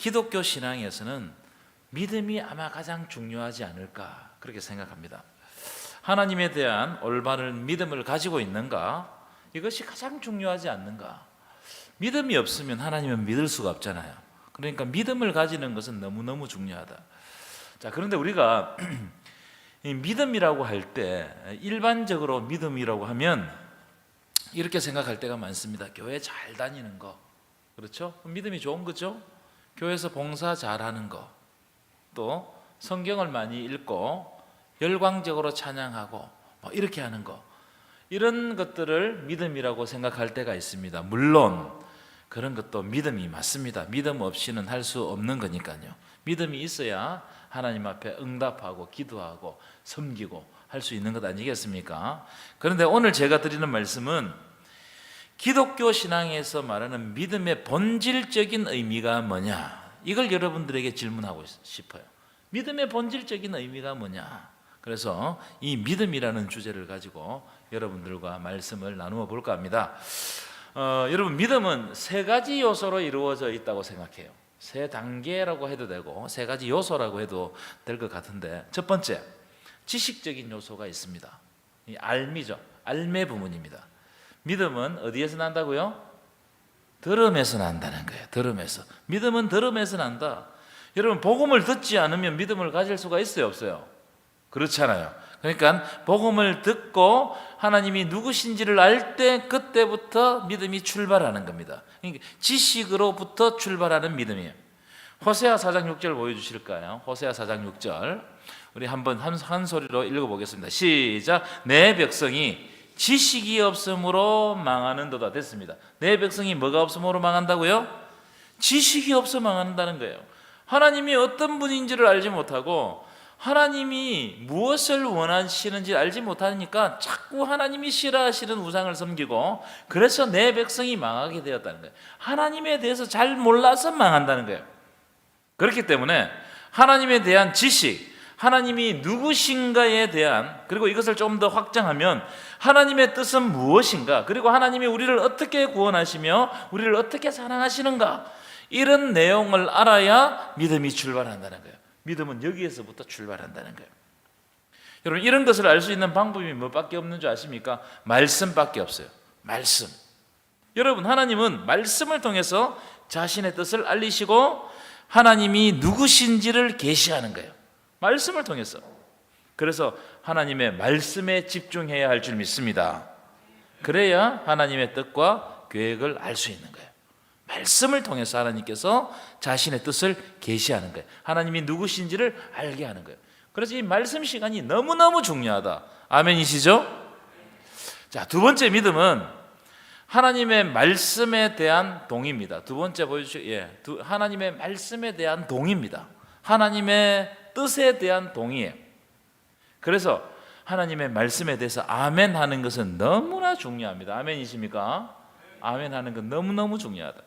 기독교 신앙에서는 믿음이 아마 가장 중요하지 않을까 그렇게 생각합니다. 하나님에 대한 올바른 믿음을 가지고 있는가? 이것이 가장 중요하지 않는가? 믿음이 없으면 하나님은 믿을 수가 없잖아요. 그러니까 믿음을 가지는 것은 너무너무 중요하다. 자, 그런데 우리가 이 믿음이라고 할 때 일반적으로 믿음이라고 하면 이렇게 생각할 때가 많습니다. 교회 잘 다니는 거, 그렇죠? 믿음이 좋은 거죠. 교회에서 봉사 잘하는 거, 또 성경을 많이 읽고 열광적으로 찬양하고 뭐 이렇게 하는 거, 이런 것들을 믿음이라고 생각할 때가 있습니다. 물론 그런 것도 믿음이 맞습니다. 믿음 없이는 할 수 없는 거니까요. 믿음이 있어야 하나님 앞에 응답하고 기도하고 섬기고 할 수 있는 것 아니겠습니까? 그런데 오늘 제가 드리는 말씀은 기독교 신앙에서 말하는 믿음의 본질적인 의미가 뭐냐, 이걸 여러분들에게 질문하고 싶어요. 믿음의 본질적인 의미가 뭐냐? 그래서 이 믿음이라는 주제를 가지고 여러분들과 말씀을 나누어 볼까 합니다. 여러분, 믿음은 세 가지 요소로 이루어져 있다고 생각해요. 세 단계라고 해도 되고 세 가지 요소라고 해도 될 것 같은데, 첫 번째, 지식적인 요소가 있습니다. 이 알미죠. 알매 부분입니다. 믿음은 어디에서 난다고요? 들음에서 난다는 거예요. 들음에서. 믿음은 들음에서 난다. 여러분, 복음을 듣지 않으면 믿음을 가질 수가 있어요, 없어요? 그렇잖아요. 그러니까 복음을 듣고 하나님이 누구신지를 알 때 그때부터 믿음이 출발하는 겁니다. 그러니까 지식으로부터 출발하는 믿음이에요. 호세아 4장 6절 보여주실까요? 호세아 4장 6절 우리 한번 한 소리로 읽어보겠습니다. 시작. 내 백성이 지식이 없으므로 망하는도다. 됐습니다. 내 백성이 뭐가 없으므로 망한다고요? 지식이 없어 망한다는 거예요. 하나님이 어떤 분인지를 알지 못하고 하나님이 무엇을 원하시는지 알지 못하니까 자꾸 하나님이 싫어하시는 우상을 섬기고, 그래서 내 백성이 망하게 되었다는 거예요. 하나님에 대해서 잘 몰라서 망한다는 거예요. 그렇기 때문에 하나님에 대한 지식, 하나님이 누구신가에 대한, 그리고 이것을 좀 더 확장하면 하나님의 뜻은 무엇인가, 그리고 하나님이 우리를 어떻게 구원하시며 우리를 어떻게 사랑하시는가, 이런 내용을 알아야 믿음이 출발한다는 거예요. 믿음은 여기에서부터 출발한다는 거예요. 여러분, 이런 것을 알 수 있는 방법이 뭐밖에 없는 줄 아십니까? 말씀밖에 없어요. 말씀. 여러분, 하나님은 말씀을 통해서 자신의 뜻을 알리시고 하나님이 누구신지를 계시하는 거예요. 말씀을 통해서. 그래서 하나님의 말씀에 집중해야 할 줄 믿습니다. 그래야 하나님의 뜻과 계획을 알 수 있는 거예요. 말씀을 통해서 하나님께서 자신의 뜻을 계시하는 거예요. 하나님이 누구신지를 알게 하는 거예요. 그래서 이 말씀 시간이 너무너무 중요하다. 아멘이시죠? 자, 두 번째 믿음은 하나님의 말씀에 대한 동의입니다. 두 번째 보여주시죠. 예, 하나님의 말씀에 대한 동의입니다. 하나님의 뜻에 대한 동의예요. 그래서 하나님의 말씀에 대해서 아멘 하는 것은 너무나 중요합니다. 아멘이십니까? 아멘 하는 건 너무너무 중요하다.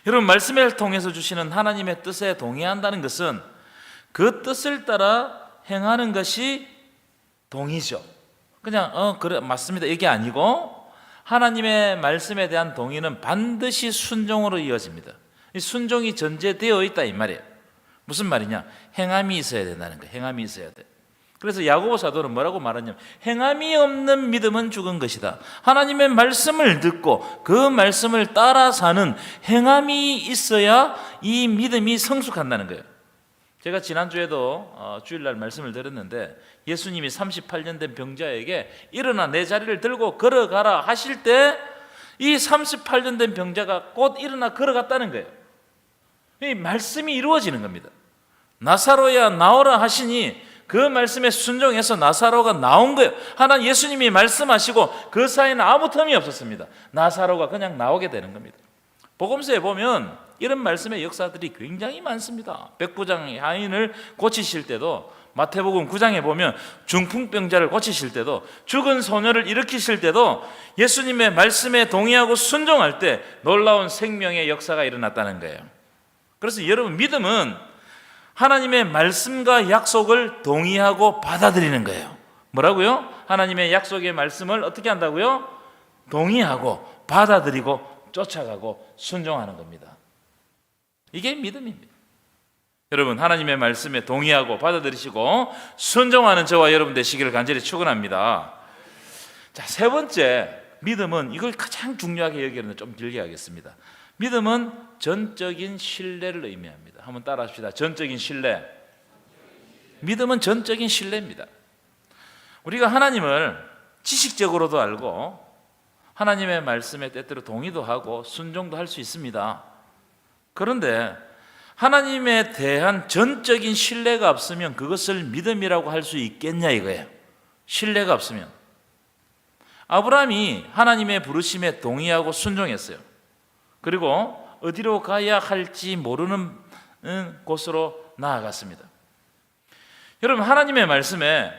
여러분, 말씀을 통해서 주시는 하나님의 뜻에 동의한다는 것은 그 뜻을 따라 행하는 것이 동의죠. 그냥 그래 맞습니다 이게 아니고, 하나님의 말씀에 대한 동의는 반드시 순종으로 이어집니다. 이 순종이 전제되어 있다 이 말이에요. 무슨 말이냐? 행함이 있어야 된다는 거예요. 행함이 있어야 돼. 그래서 야고보 사도는 뭐라고 말하냐면, 행함이 없는 믿음은 죽은 것이다. 하나님의 말씀을 듣고 그 말씀을 따라 사는 행함이 있어야 이 믿음이 성숙한다는 거예요. 제가 지난주에도 주일날 말씀을 드렸는데, 예수님이 38년 된 병자에게 일어나 내 자리를 들고 걸어가라 하실 때 이 38년 된 병자가 곧 일어나 걸어갔다는 거예요. 이 말씀이 이루어지는 겁니다. 나사로야 나오라 하시니 그 말씀에 순종해서 나사로가 나온 거예요. 하나님 예수님이 말씀하시고 그 사이에는 아무 텀이 없었습니다. 나사로가 그냥 나오게 되는 겁니다. 복음서에 보면 이런 말씀의 역사들이 굉장히 많습니다. 백부장 하인을 고치실 때도, 마태복음 9장에 보면 중풍병자를 고치실 때도, 죽은 소녀를 일으키실 때도 예수님의 말씀에 동의하고 순종할 때 놀라운 생명의 역사가 일어났다는 거예요. 그래서 여러분, 믿음은 하나님의 말씀과 약속을 동의하고 받아들이는 거예요. 뭐라고요? 하나님의 약속의 말씀을 어떻게 한다고요? 동의하고 받아들이고 쫓아가고 순종하는 겁니다. 이게 믿음입니다. 여러분, 하나님의 말씀에 동의하고 받아들이시고 순종하는 저와 여러분 되시기를 간절히 축원합니다. 자, 세 번째, 믿음은 이걸 가장 중요하게 여기는 좀 길게 하겠습니다. 믿음은 전적인 신뢰를 의미합니다. 한번 따라합시다. 전적인 신뢰. 믿음은 전적인 신뢰입니다. 우리가 하나님을 지식적으로도 알고 하나님의 말씀에 때때로 동의도 하고 순종도 할 수 있습니다. 그런데 하나님에 대한 전적인 신뢰가 없으면 그것을 믿음이라고 할 수 있겠냐 이거예요. 신뢰가 없으면. 아브라함이 하나님의 부르심에 동의하고 순종했어요. 그리고 어디로 가야 할지 모르는 곳으로 나아갔습니다. 여러분, 하나님의 말씀에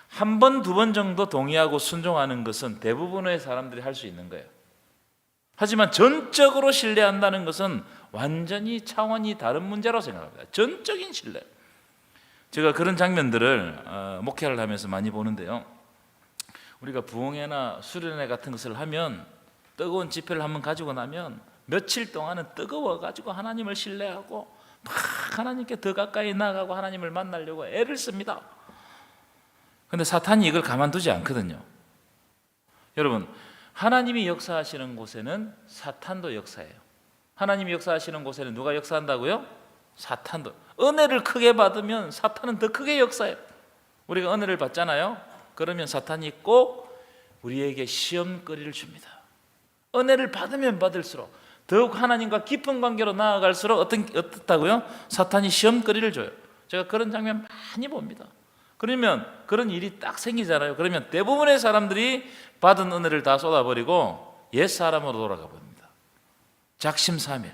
한 번, 두 번 정도 동의하고 순종하는 것은 대부분의 사람들이 할 수 있는 거예요. 하지만 전적으로 신뢰한다는 것은 완전히 차원이 다른 문제라고 생각합니다. 전적인 신뢰. 제가 그런 장면들을 목회를 하면서 많이 보는데요. 우리가 부흥회나 수련회 같은 것을 하면 뜨거운 집회를 한번 가지고 나면 며칠 동안은 뜨거워가지고 하나님을 신뢰하고 막 하나님께 더 가까이 나아가고 하나님을 만나려고 애를 씁니다. 그런데 사탄이 이걸 가만두지 않거든요. 여러분, 하나님이 역사하시는 곳에는 사탄도 역사해요. 하나님이 역사하시는 곳에는 누가 역사한다고요? 사탄도. 은혜를 크게 받으면 사탄은 더 크게 역사해요. 우리가 은혜를 받잖아요. 그러면 사탄이 꼭 우리에게 시험거리를 줍니다. 은혜를 받으면 받을수록 더욱 하나님과 깊은 관계로 나아갈수록 어떻다고요? 사탄이 시험거리를 줘요. 제가 그런 장면 많이 봅니다. 그러면 그런 일이 딱 생기잖아요. 그러면 대부분의 사람들이 받은 은혜를 다 쏟아버리고 옛사람으로 돌아가 버립니다. 작심삼일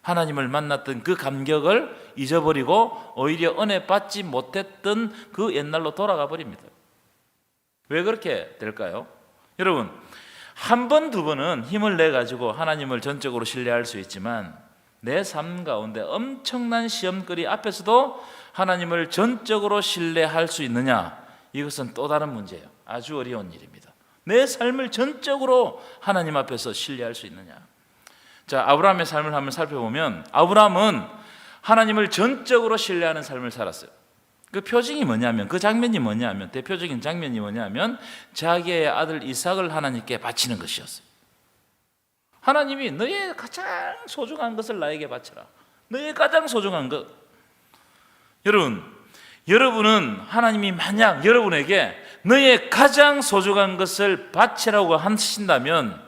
하나님을 만났던 그 감격을 잊어버리고 오히려 은혜 받지 못했던 그 옛날로 돌아가 버립니다. 왜 그렇게 될까요? 여러분, 한 번, 두 번은 힘을 내가지고 하나님을 전적으로 신뢰할 수 있지만 내 삶 가운데 엄청난 시험거리 앞에서도 하나님을 전적으로 신뢰할 수 있느냐? 이것은 또 다른 문제예요. 아주 어려운 일입니다. 내 삶을 전적으로 하나님 앞에서 신뢰할 수 있느냐? 자, 아브라함의 삶을 한번 살펴보면 아브라함은 하나님을 전적으로 신뢰하는 삶을 살았어요. 그 표징이 뭐냐면, 그 장면이 뭐냐면, 대표적인 장면이 뭐냐면 자기의 아들 이삭을 하나님께 바치는 것이었어요. 하나님이 너의 가장 소중한 것을 나에게 바쳐라. 너의 가장 소중한 것. 여러분은 하나님이 만약 여러분에게 너의 가장 소중한 것을 바치라고 하신다면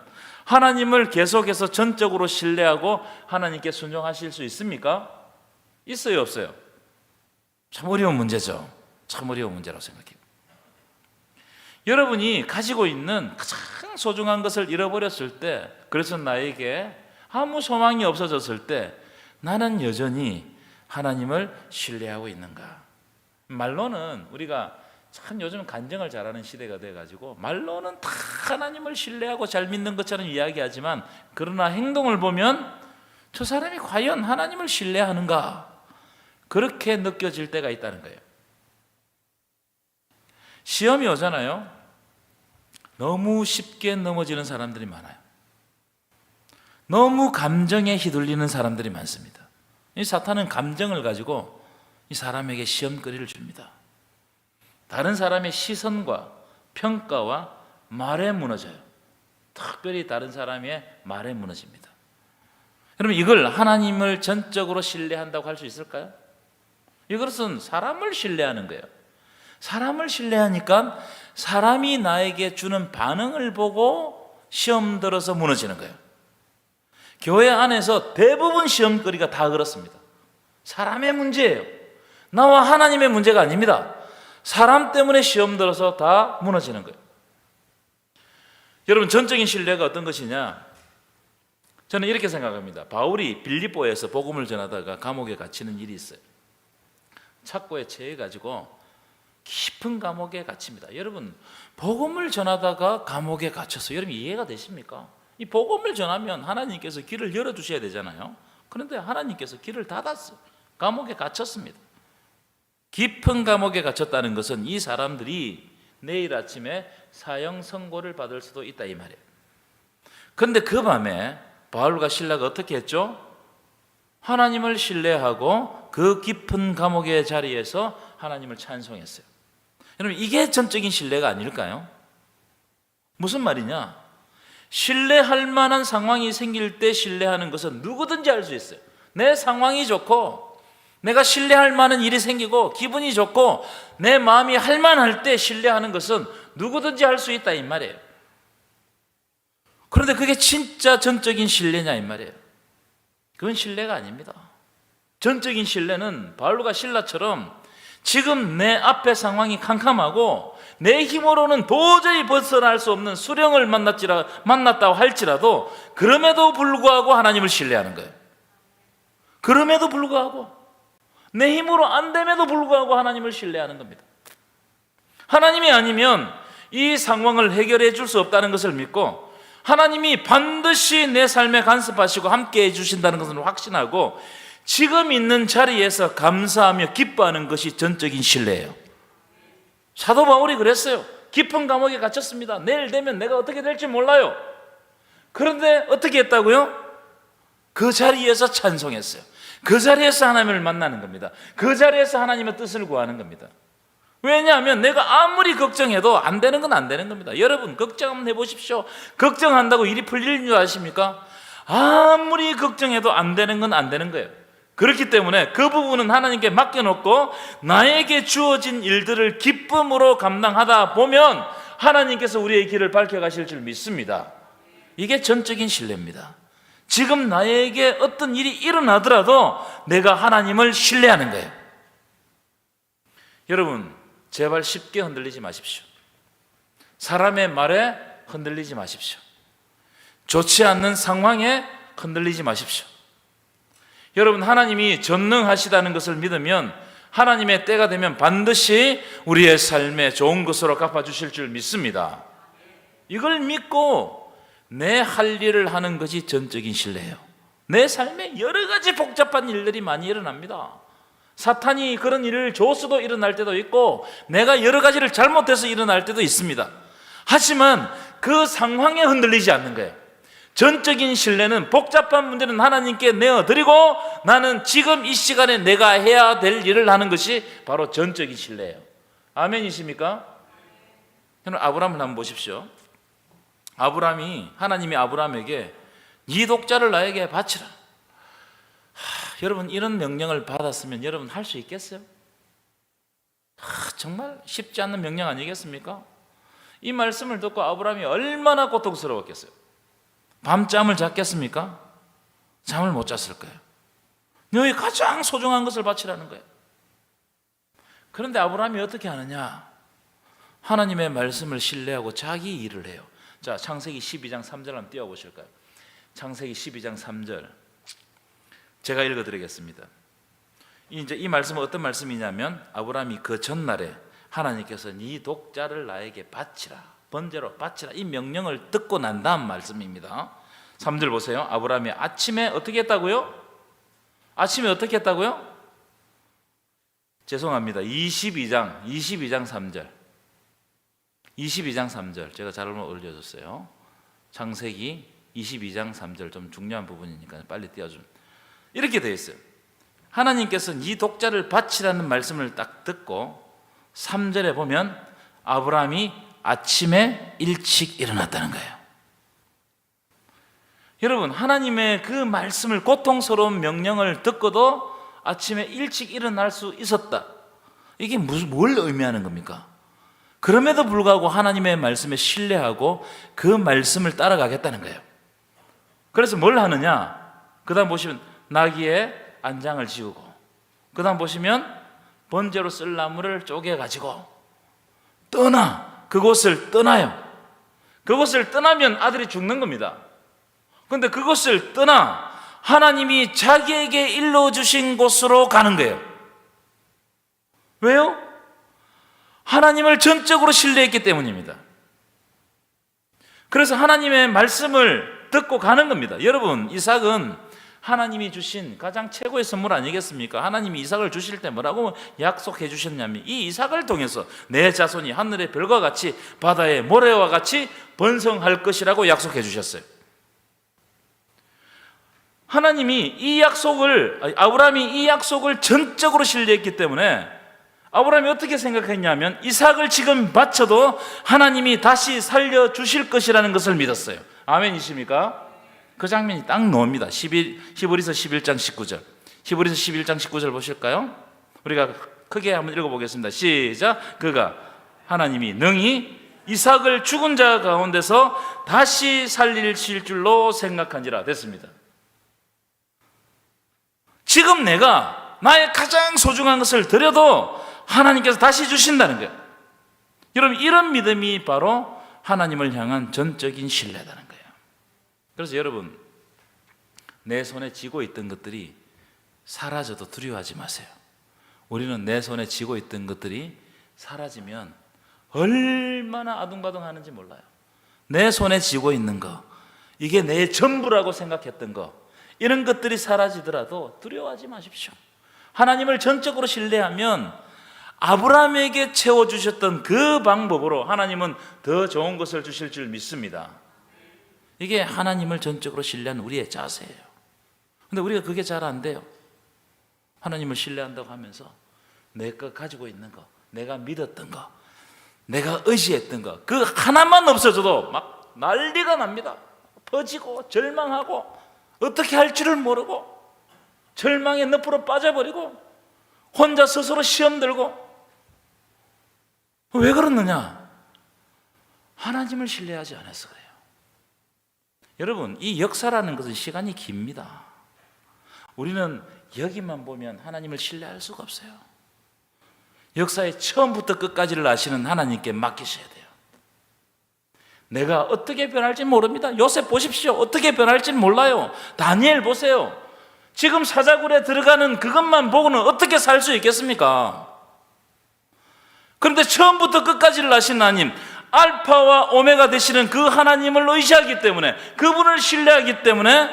하나님을 계속해서 전적으로 신뢰하고 하나님께 순종하실 수 있습니까? 있어요, 없어요? 참 어려운 문제죠. 참 어려운 문제라고 생각해요. 여러분이 가지고 있는 가장 소중한 것을 잃어버렸을 때, 그래서 나에게 아무 소망이 없어졌을 때 나는 여전히 하나님을 신뢰하고 있는가? 말로는 우리가 참 요즘 간증을 잘하는 시대가 돼가지고 말로는 다 하나님을 신뢰하고 잘 믿는 것처럼 이야기하지만 그러나 행동을 보면 저 사람이 과연 하나님을 신뢰하는가? 그렇게 느껴질 때가 있다는 거예요. 시험이 오잖아요. 너무 쉽게 넘어지는 사람들이 많아요. 너무 감정에 휘둘리는 사람들이 많습니다. 이 사탄은 감정을 가지고 이 사람에게 시험거리를 줍니다. 다른 사람의 시선과 평가와 말에 무너져요. 특별히 다른 사람의 말에 무너집니다. 여러분, 이걸 하나님을 전적으로 신뢰한다고 할 수 있을까요? 이것은 사람을 신뢰하는 거예요. 사람을 신뢰하니까 사람이 나에게 주는 반응을 보고 시험 들어서 무너지는 거예요. 교회 안에서 대부분 시험거리가 다 그렇습니다. 사람의 문제예요. 나와 하나님의 문제가 아닙니다. 사람 때문에 시험 들어서 다 무너지는 거예요. 여러분, 전적인 신뢰가 어떤 것이냐? 저는 이렇게 생각합니다. 바울이 빌립보에서 복음을 전하다가 감옥에 갇히는 일이 있어요. 착고에 처해가지고 깊은 감옥에 갇힙니다. 여러분, 복음을 전하다가 감옥에 갇혔어요. 여러분, 이해가 되십니까? 이 복음을 전하면 하나님께서 길을 열어주셔야 되잖아요. 그런데 하나님께서 길을 닫았어요. 감옥에 갇혔습니다. 깊은 감옥에 갇혔다는 것은 이 사람들이 내일 아침에 사형 선고를 받을 수도 있다 이 말이에요. 그런데 그 밤에 바울과 실라가 어떻게 했죠? 하나님을 신뢰하고 그 깊은 감옥의 자리에서 하나님을 찬송했어요. 여러분, 이게 전적인 신뢰가 아닐까요? 무슨 말이냐? 신뢰할 만한 상황이 생길 때 신뢰하는 것은 누구든지 할 수 있어요. 내 상황이 좋고 내가 신뢰할 만한 일이 생기고 기분이 좋고 내 마음이 할만할 때 신뢰하는 것은 누구든지 할 수 있다 이 말이에요. 그런데 그게 진짜 전적인 신뢰냐 이 말이에요. 그건 신뢰가 아닙니다. 전적인 신뢰는 바울과 실라처럼 지금 내 앞의 상황이 캄캄하고 내 힘으로는 도저히 벗어날 수 없는 수령을 만났다고 할지라도 그럼에도 불구하고 하나님을 신뢰하는 거예요. 그럼에도 불구하고 내 힘으로 안 됨에도 불구하고 하나님을 신뢰하는 겁니다. 하나님이 아니면 이 상황을 해결해 줄 수 없다는 것을 믿고 하나님이 반드시 내 삶에 간섭하시고 함께 해주신다는 것을 확신하고 지금 있는 자리에서 감사하며 기뻐하는 것이 전적인 신뢰예요. 사도 바울이 그랬어요. 깊은 감옥에 갇혔습니다. 내일 되면 내가 어떻게 될지 몰라요. 그런데 어떻게 했다고요? 그 자리에서 찬송했어요. 그 자리에서 하나님을 만나는 겁니다. 그 자리에서 하나님의 뜻을 구하는 겁니다. 왜냐하면 내가 아무리 걱정해도 안 되는 건 안 되는 겁니다. 여러분 걱정 한번 해보십시오. 걱정한다고 일이 풀리는 줄 아십니까? 아무리 걱정해도 안 되는 건 안 되는 거예요. 그렇기 때문에 그 부분은 하나님께 맡겨놓고 나에게 주어진 일들을 기쁨으로 감당하다 보면 하나님께서 우리의 길을 밝혀가실 줄 믿습니다. 이게 전적인 신뢰입니다. 지금 나에게 어떤 일이 일어나더라도 내가 하나님을 신뢰하는 거예요. 여러분 제발 쉽게 흔들리지 마십시오. 사람의 말에 흔들리지 마십시오. 좋지 않는 상황에 흔들리지 마십시오. 여러분 하나님이 전능하시다는 것을 믿으면 하나님의 때가 되면 반드시 우리의 삶에 좋은 것으로 갚아주실 줄 믿습니다. 이걸 믿고 내 할 일을 하는 것이 전적인 신뢰예요. 내 삶에 여러 가지 복잡한 일들이 많이 일어납니다. 사탄이 그런 일을 줘서도 일어날 때도 있고 내가 여러 가지를 잘못해서 일어날 때도 있습니다. 하지만 그 상황에 흔들리지 않는 거예요. 전적인 신뢰는 복잡한 문제는 하나님께 내어드리고 나는 지금 이 시간에 내가 해야 될 일을 하는 것이 바로 전적인 신뢰예요. 아멘이십니까? 여러분 아브라함을 한번 보십시오. 하나님이 아브라함에게 네 독자를 나에게 바치라. 여러분 이런 명령을 받았으면 여러분 할 수 있겠어요? 정말 쉽지 않는 명령 아니겠습니까? 이 말씀을 듣고 아브라함이 얼마나 고통스러웠겠어요? 밤잠을 잤겠습니까? 잠을 못 잤을 거예요. 너희 가장 소중한 것을 바치라는 거예요. 그런데 아브라함이 어떻게 하느냐? 하나님의 말씀을 신뢰하고 자기 일을 해요. 자, 창세기 12장 3절 한번 띄워보실까요? 창세기 12장 3절 제가 읽어드리겠습니다. 이제 이 말씀은 어떤 말씀이냐면 아브라함이 그 전날에 하나님께서 네 독자를 나에게 바치라, 번제로 바치라 이 명령을 듣고 난 다음 말씀입니다. 3절 보세요. 아브라함이 아침에 어떻게 했다고요? 아침에 어떻게 했다고요? 죄송합니다. 22장 3절 22장 3절 제가 잘못 올려줬어요. 창세기 22장 3절 좀 중요한 부분이니까 빨리 띄워줍니다. 이렇게 되어 있어요. 하나님께서 네 독자를 바치라는 말씀을 딱 듣고 3절에 보면 아브라함이 아침에 일찍 일어났다는 거예요. 여러분 하나님의 그 말씀을 고통스러운 명령을 듣고도 아침에 일찍 일어날 수 있었다. 이게 뭘 의미하는 겁니까? 그럼에도 불구하고 하나님의 말씀에 신뢰하고 그 말씀을 따라가겠다는 거예요. 그래서 뭘 하느냐? 그 다음 보시면 나귀의 안장을 지우고 그 다음 보시면 번제로 쓸 나무를 쪼개가지고 그곳을 떠나요. 그곳을 떠나면 아들이 죽는 겁니다. 그런데 그곳을 떠나 하나님이 자기에게 일러주신 곳으로 가는 거예요. 왜요? 하나님을 전적으로 신뢰했기 때문입니다. 그래서 하나님의 말씀을 듣고 가는 겁니다. 여러분 이삭은 하나님이 주신 가장 최고의 선물 아니겠습니까? 하나님이 이삭을 주실 때 뭐라고 약속해 주셨냐면 이 이삭을 통해서 내 자손이 하늘의 별과 같이 바다의 모래와 같이 번성할 것이라고 약속해 주셨어요. 하나님이 아브라함이 이 약속을 전적으로 신뢰했기 때문에 아브라함이 어떻게 생각했냐면 이삭을 지금 바쳐도 하나님이 다시 살려주실 것이라는 것을 믿었어요. 아멘이십니까? 그 장면이 딱 나옵니다. 히브리서 11장 19절. 히브리서 11장 19절 보실까요? 우리가 크게 한번 읽어보겠습니다. 시작. 그가 하나님이 능히 이삭을 죽은 자 가운데서 다시 살리실 줄로 생각한지라. 됐습니다. 지금 내가 나의 가장 소중한 것을 드려도 하나님께서 다시 주신다는 거예요. 여러분, 이런 믿음이 바로 하나님을 향한 전적인 신뢰라는 거예요. 그래서 여러분, 내 손에 쥐고 있던 것들이 사라져도 두려워하지 마세요. 우리는 내 손에 쥐고 있던 것들이 사라지면 얼마나 아둥바둥하는지 몰라요. 내 손에 쥐고 있는 거, 이게 내 전부라고 생각했던 거, 이런 것들이 사라지더라도 두려워하지 마십시오. 하나님을 전적으로 신뢰하면 아브라함에게 채워주셨던 그 방법으로 하나님은 더 좋은 것을 주실 줄 믿습니다. 이게 하나님을 전적으로 신뢰하는 우리의 자세예요. 근데 우리가 그게 잘 안 돼요. 하나님을 신뢰한다고 하면서 내 것 가지고 있는 거, 내가 믿었던 거, 내가 의지했던 거, 그 하나만 없어져도 막 난리가 납니다. 퍼지고 절망하고 어떻게 할 줄을 모르고 절망의 늪으로 빠져버리고 혼자 스스로 시험 들고. 왜 그러느냐? 하나님을 신뢰하지 않아서 그래요. 여러분, 이 역사라는 것은 시간이 깁니다. 우리는 여기만 보면 하나님을 신뢰할 수가 없어요. 역사의 처음부터 끝까지를 아시는 하나님께 맡기셔야 돼요. 내가 어떻게 변할지 모릅니다. 요셉 보십시오. 어떻게 변할지 몰라요. 다니엘 보세요. 지금 사자굴에 들어가는 그것만 보고는 어떻게 살 수 있겠습니까? 그런데 처음부터 끝까지를 아신 하나님, 알파와 오메가 되시는 그 하나님을 의지하기 때문에, 그분을 신뢰하기 때문에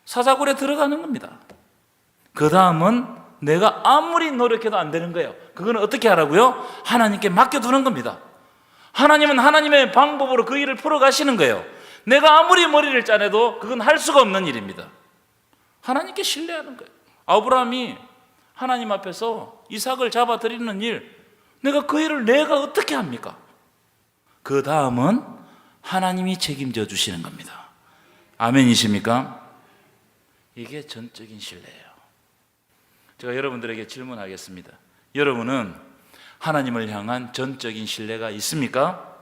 사자굴에 들어가는 겁니다. 그 다음은 내가 아무리 노력해도 안 되는 거예요. 그거는 어떻게 하라고요? 하나님께 맡겨두는 겁니다. 하나님은 하나님의 방법으로 그 일을 풀어가시는 거예요. 내가 아무리 머리를 짜내도 그건 할 수가 없는 일입니다. 하나님께 신뢰하는 거예요. 아브라함이 하나님 앞에서 이삭을 잡아드리는 일, 내가 그 일을 내가 어떻게 합니까? 그 다음은 하나님이 책임져 주시는 겁니다. 아멘이십니까? 이게 전적인 신뢰예요. 제가 여러분들에게 질문하겠습니다. 여러분은 하나님을 향한 전적인 신뢰가 있습니까?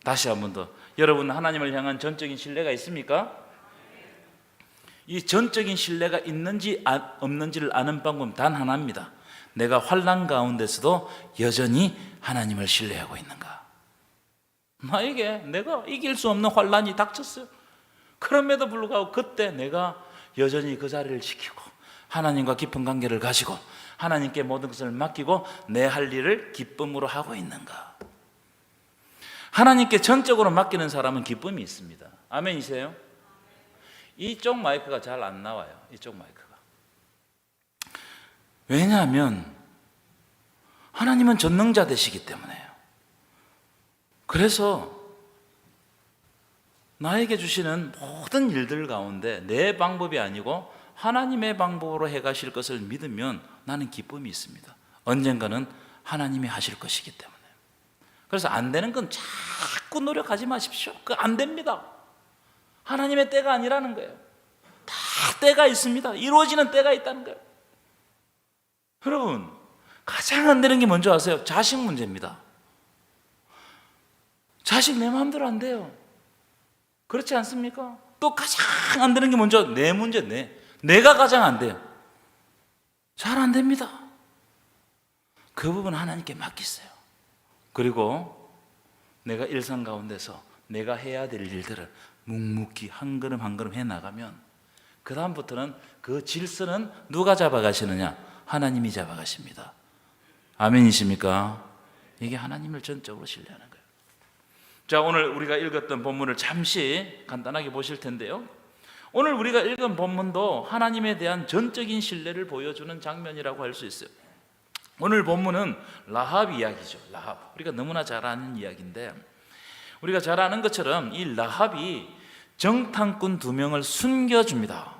다시 한 번 더. 여러분, 하나님을 향한 전적인 신뢰가 있습니까? 이 전적인 신뢰가 있는지 없는지를 아는 방법은 단 하나입니다. 내가 환난 가운데서도 여전히 하나님을 신뢰하고 있는가? 나에게 내가 이길 수 없는 환난이 닥쳤어요. 그럼에도 불구하고 그때 내가 여전히 그 자리를 지키고 하나님과 깊은 관계를 가지고 하나님께 모든 것을 맡기고 내 할 일을 기쁨으로 하고 있는가? 하나님께 전적으로 맡기는 사람은 기쁨이 있습니다. 아멘이세요? 이쪽 마이크가 잘 안 나와요. 이쪽 마이크가. 왜냐하면 하나님은 전능자 되시기 때문에요. 그래서 나에게 주시는 모든 일들 가운데 내 방법이 아니고 하나님의 방법으로 해가실 것을 믿으면 나는 기쁨이 있습니다. 언젠가는 하나님이 하실 것이기 때문에. 그래서 안 되는 건 자꾸 노력하지 마십시오. 그거 안 됩니다. 하나님의 때가 아니라는 거예요. 다 때가 있습니다. 이루어지는 때가 있다는 거예요. 여러분, 가장 안 되는 게 뭔지 아세요? 자식 문제입니다. 자식 내 마음대로 안 돼요. 그렇지 않습니까? 또 가장 안 되는 게 뭔지 내 문제, 내가 가장 안 돼요. 잘 안 됩니다. 그 부분 하나님께 맡기세요. 그리고 내가 일상 가운데서 내가 해야 될 일들을 묵묵히 한 걸음 한 걸음 해나가면 그 다음부터는 그 질서는 누가 잡아가시느냐? 하나님이 잡아가십니다. 아멘이십니까? 이게 하나님을 전적으로 신뢰하는 거예요. 자, 오늘 우리가 읽었던 본문을 잠시 간단하게 보실 텐데요. 오늘 우리가 읽은 본문도 하나님에 대한 전적인 신뢰를 보여주는 장면이라고 할 수 있어요. 오늘 본문은 라합 이야기죠. 라합. 우리가 너무나 잘 아는 이야기인데, 우리가 잘 아는 것처럼 이 라합이 정탐꾼 2명을 숨겨줍니다.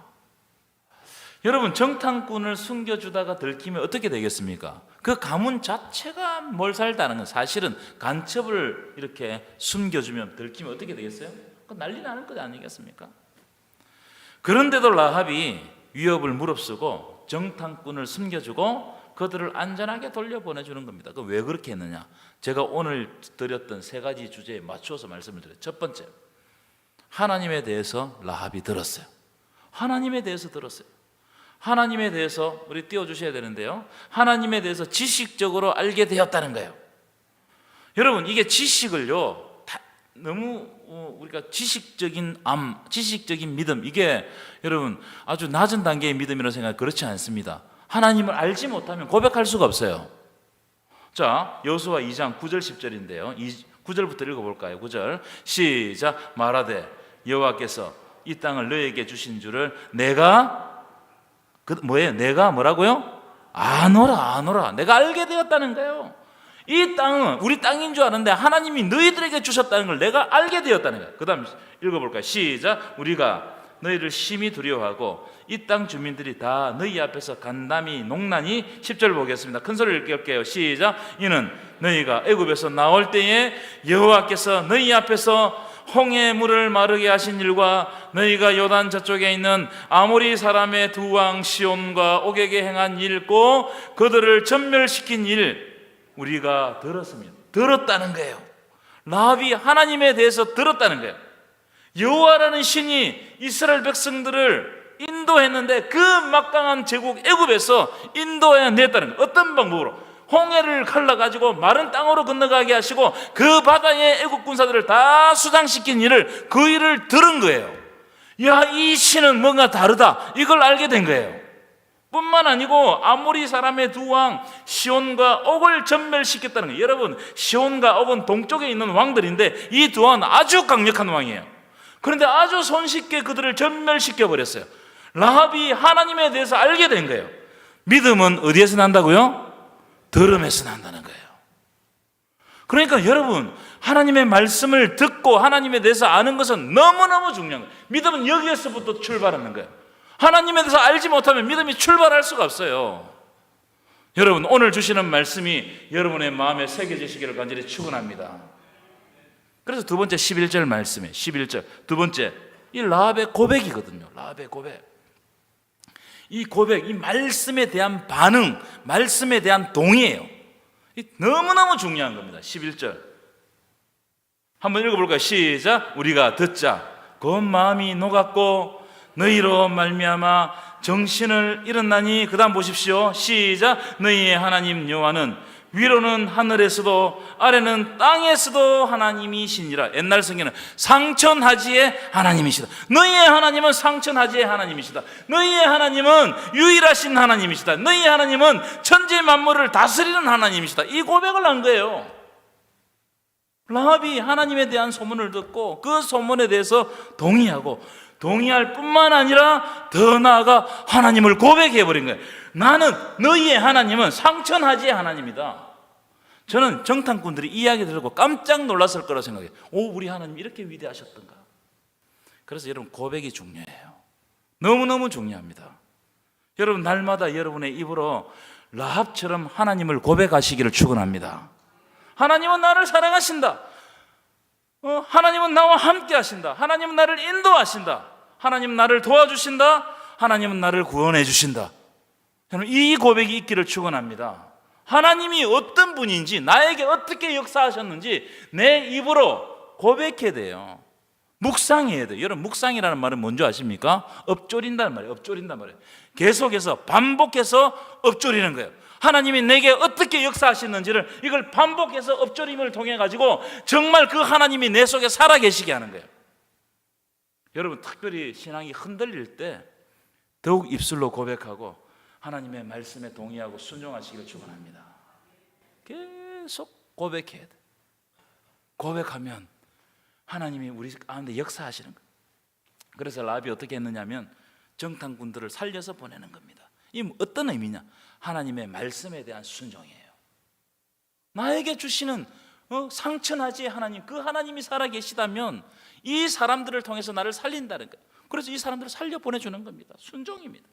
여러분, 정탐꾼을 숨겨주다가 들키면 어떻게 되겠습니까? 그 가문 자체가 몰살다는 건 사실은 간첩을 이렇게 숨겨주면 들키면 어떻게 되겠어요? 난리 나는 것 아니겠습니까? 그런데도 라합이 위협을 무릅쓰고 정탐꾼을 숨겨주고 그들을 안전하게 돌려보내주는 겁니다. 그 왜 그렇게 했느냐? 제가 오늘 드렸던 3가지 주제에 맞추어서 말씀을 드려요. 첫 번째, 하나님에 대해서 라합이 들었어요. 하나님에 대해서 들었어요. 하나님에 대해서 우리 띄워주셔야 되는데요, 하나님에 대해서 지식적으로 알게 되었다는 거예요. 여러분, 이게 지식을요 너무 우리가 지식적인 믿음, 이게 여러분 아주 낮은 단계의 믿음이라고 생각하면 그렇지 않습니다. 하나님을 알지 못하면 고백할 수가 없어요. 자, 여호수아 2장 9절 10절인데요 9절부터 읽어볼까요? 9절 시작. 말하되 여호와께서 이 땅을 너에게 주신 줄을 내가 내가 뭐라고요? 아노라. 내가 알게 되었다는 거예요. 이 땅은 우리 땅인 줄 아는데 하나님이 너희들에게 주셨다는 걸 내가 알게 되었다는 거예요. 그 다음 읽어볼까요? 시작. 우리가 너희를 심히 두려워하고 이 땅 주민들이 다 너희 앞에서 간담이 농난이. 10절 보겠습니다. 큰 소리를 읽을게요. 시작. 이는 너희가 애굽에서 나올 때에 여호와께서 너희 앞에서 홍해 물을 마르게 하신 일과 너희가 요단 저쪽에 있는 아모리 사람의 2왕 시온과 옥에게 행한 일고 그들을 전멸시킨 일 우리가 들었습니다. 들었다는 거예요. 라합이 하나님에 대해서 들었다는 거예요. 여호와라는 신이 이스라엘 백성들을 인도했는데 그 막강한 제국 애굽에서 인도해냈다는 거예요. 어떤 방법으로? 홍해를 갈라가지고 마른 땅으로 건너가게 하시고 그 바다에 애국 군사들을 다 수장시킨 일을, 그 일을 들은 거예요. 야, 이 신은 뭔가 다르다, 이걸 알게 된 거예요. 뿐만 아니고 아모리 사람의 2왕 시온과 옥을 전멸시켰다는 거예요. 여러분, 시온과 옥은 동쪽에 있는 왕들인데 이 2왕은 아주 강력한 왕이에요. 그런데 아주 손쉽게 그들을 전멸시켜버렸어요. 라합이 하나님에 대해서 알게 된 거예요. 믿음은 어디에서 난다고요? 들음에서 난다는 거예요. 그러니까 여러분, 하나님의 말씀을 듣고 하나님에 대해서 아는 것은 너무너무 중요한 거예요. 믿음은 여기에서부터 출발하는 거예요. 하나님에 대해서 알지 못하면 믿음이 출발할 수가 없어요. 여러분, 오늘 주시는 말씀이 여러분의 마음에 새겨지시기를 간절히 축원합니다. 그래서 두 번째 11절 말씀에 11절 두 번째, 이 라합의 고백이거든요. 라합의 고백. 이 고백, 이 말씀에 대한 반응, 말씀에 대한 동의예요. 너무너무 중요한 겁니다. 11절 한번 읽어볼까요? 시작. 우리가 듣자 곧 마음이 녹았고 너희로 말미암아 정신을 잃었나니. 그 다음 보십시오. 시작. 너희의 하나님 여호와는 위로는 하늘에서도 아래는 땅에서도 하나님이시니라. 옛날 성경에는 상천하지의 하나님이시다. 너희의 하나님은 상천하지의 하나님이시다. 너희의 하나님은 유일하신 하나님이시다. 너희의 하나님은 천지 만물을 다스리는 하나님이시다. 이 고백을 한 거예요. 라합이 하나님에 대한 소문을 듣고 그 소문에 대해서 동의할 뿐만 아니라 더 나아가 하나님을 고백해버린 거예요. 나는, 너희의 하나님은 상천하지의 하나님이다. 저는 정탐꾼들이 이야기 들고 깜짝 놀랐을 거라고 생각해요. 우리 하나님 이렇게 위대하셨던가. 그래서 여러분, 고백이 중요해요. 너무너무 중요합니다. 여러분, 날마다 여러분의 입으로 라합처럼 하나님을 고백하시기를 축원합니다. 하나님은 나를 사랑하신다. 하나님은 나와 함께 하신다. 하나님은 나를 인도하신다. 하나님은 나를 도와주신다. 하나님은 나를 구원해 주신다. 저는 이 고백이 있기를 축원합니다. 하나님이 어떤 분인지, 나에게 어떻게 역사하셨는지 내 입으로 고백해야 돼요. 묵상해야 돼요. 여러분, 묵상이라는 말은 뭔지 아십니까? 엎조린다는 말이에요. 엎조린단 말이에요. 계속해서 반복해서 엎조리는 거예요. 하나님이 내게 어떻게 역사하셨는지를 이걸 반복해서 엎조림을 통해 가지고 정말 그 하나님이 내 속에 살아계시게 하는 거예요. 여러분, 특별히 신앙이 흔들릴 때 더욱 입술로 고백하고 하나님의 말씀에 동의하고 순종하시기를 축원합니다. 계속 고백해야 돼. 고백하면 하나님이 우리 가운데 역사하시는 거예요. 그래서 라합이 어떻게 했느냐면 정탐꾼들을 살려서 보내는 겁니다. 이 어떤 의미냐? 하나님의 말씀에 대한 순종이에요. 나에게 주시는 상천하지 하나님, 그 하나님이 살아계시다면 이 사람들을 통해서 나를 살린다는 거예요. 그래서 이 사람들을 살려 보내주는 겁니다. 순종입니다.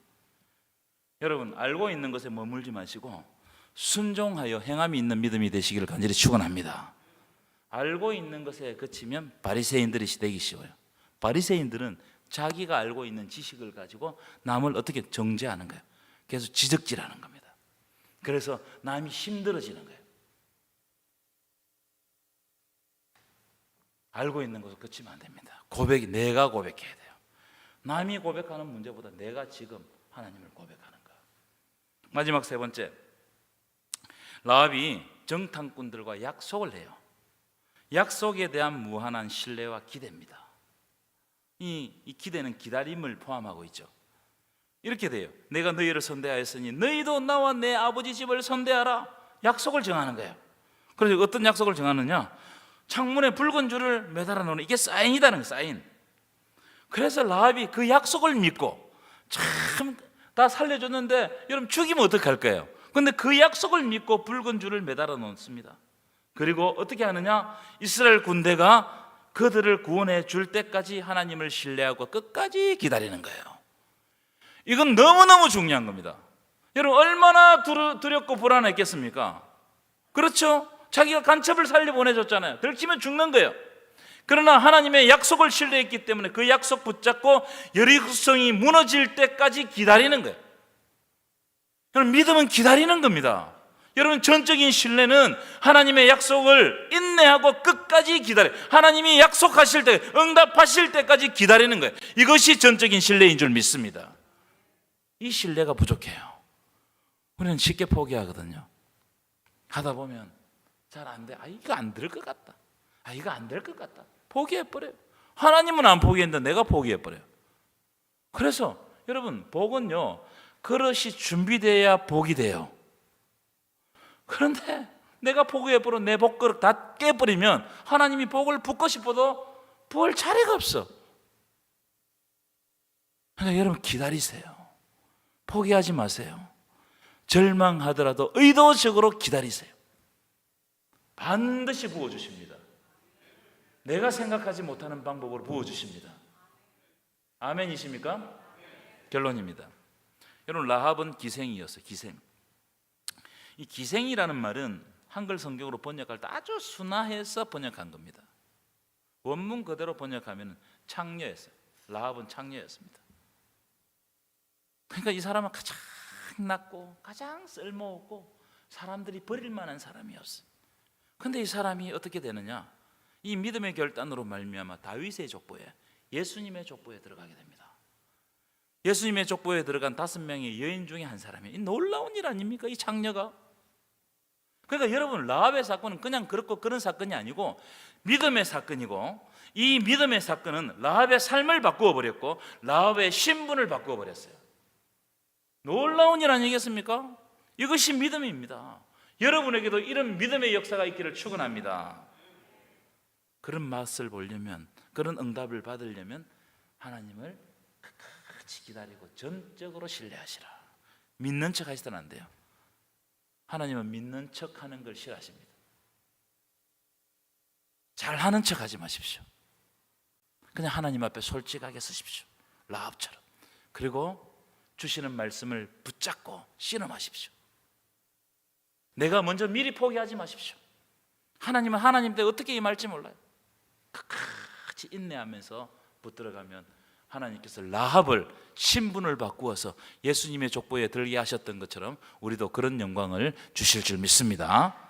여러분, 알고 있는 것에 머물지 마시고 순종하여 행함이 있는 믿음이 되시기를 간절히 축원합니다. 알고 있는 것에 그치면 바리새인들이 되기 쉬워요. 바리새인들은 자기가 알고 있는 지식을 가지고 남을 어떻게 정죄하는 거예요. 계속 지적질하는 겁니다. 그래서 남이 힘들어지는 거예요. 알고 있는 것을 그치면 안 됩니다. 고백이 내가 고백해야 돼요. 남이 고백하는 문제보다 내가 지금 하나님을 고백하는 거예요. 마지막 세 번째, 라합이 정탐꾼들과 약속을 해요. 약속에 대한 무한한 신뢰와 기대입니다. 이 기대는 기다림을 포함하고 있죠. 이렇게 돼요. 내가 너희를 선대하였으니 너희도 나와 내 아버지 집을 선대하라. 약속을 정하는 거예요. 그래서 어떤 약속을 정하느냐? 창문에 붉은 줄을 매달아 놓는, 이게 사인이라는 거예요. 사인. 그래서 라합이 그 약속을 믿고 참 다 살려줬는데 여러분 죽이면 어떡할 거예요? 근데 그 약속을 믿고 붉은 줄을 매달아 놓습니다. 그리고 어떻게 하느냐? 이스라엘 군대가 그들을 구원해 줄 때까지 하나님을 신뢰하고 끝까지 기다리는 거예요. 이건 너무너무 중요한 겁니다. 여러분, 얼마나 두렵고 불안했겠습니까? 그렇죠? 자기가 간첩을 살려 보내줬잖아요. 들키면 죽는 거예요. 그러나 하나님의 약속을 신뢰했기 때문에 그 약속 붙잡고 여리고성이 무너질 때까지 기다리는 거예요. 여러분, 믿음은 기다리는 겁니다. 여러분, 전적인 신뢰는 하나님의 약속을 인내하고 끝까지 기다려요. 하나님이 약속하실 때, 응답하실 때까지 기다리는 거예요. 이것이 전적인 신뢰인 줄 믿습니다. 이 신뢰가 부족해요. 우리는 쉽게 포기하거든요. 하다 보면 잘 안 돼. 이거 안 될 것 같다. 이거 안 될 것 같다. 포기해버려요. 하나님은 안 포기했는데 내가 포기해버려요. 그래서 여러분, 복은요, 그릇이 준비되어야 복이 돼요. 그런데 내가 포기해버려 내 복그릇 다 깨버리면 하나님이 복을 붓고 싶어도 부을 자리가 없어. 그러니까 여러분, 기다리세요. 포기하지 마세요. 절망하더라도 의도적으로 기다리세요. 반드시 부어주십니다. 내가 생각하지 못하는 방법으로 부어주십니다. 아멘이십니까? 결론입니다. 여러분, 라합은 기생이었어요. 기생. 이 기생이라는 말은 한글 성경으로 번역할 때 아주 순화해서 번역한 겁니다. 원문 그대로 번역하면 창녀였어요. 라합은 창녀였습니다. 그러니까 이 사람은 가장 낮고 가장 쓸모없고 사람들이 버릴 만한 사람이었어요. 그런데 이 사람이 어떻게 되느냐? 이 믿음의 결단으로 말미암아 다윗의 족보에, 예수님의 족보에 들어가게 됩니다. 예수님의 족보에 들어간 5명의 여인 중에 한 사람이에요. 이 놀라운 일 아닙니까? 이 창녀가. 그러니까 여러분, 라합의 사건은 그냥 그렇고 그런 사건이 아니고 믿음의 사건이고, 이 믿음의 사건은 라합의 삶을 바꾸어 버렸고 라합의 신분을 바꾸어 버렸어요. 놀라운 일 아니겠습니까? 이것이 믿음입니다. 여러분에게도 이런 믿음의 역사가 있기를 축원합니다. 그런 맛을 보려면, 그런 응답을 받으려면 하나님을 끝까지 기다리고 전적으로 신뢰하시라. 믿는 척 하시면 안 돼요. 하나님은 믿는 척하는 걸 싫어하십니다. 잘하는 척 하지 마십시오. 그냥 하나님 앞에 솔직하게 서십시오. 라합처럼. 그리고 주시는 말씀을 붙잡고 씨름하십시오. 내가 먼저 미리 포기하지 마십시오. 하나님은 하나님 때 어떻게 임할지 몰라요. 끝까지 인내하면서 붙들어가면 하나님께서 라합을 신분을 바꾸어서 예수님의 족보에 들게 하셨던 것처럼 우리도 그런 영광을 주실 줄 믿습니다.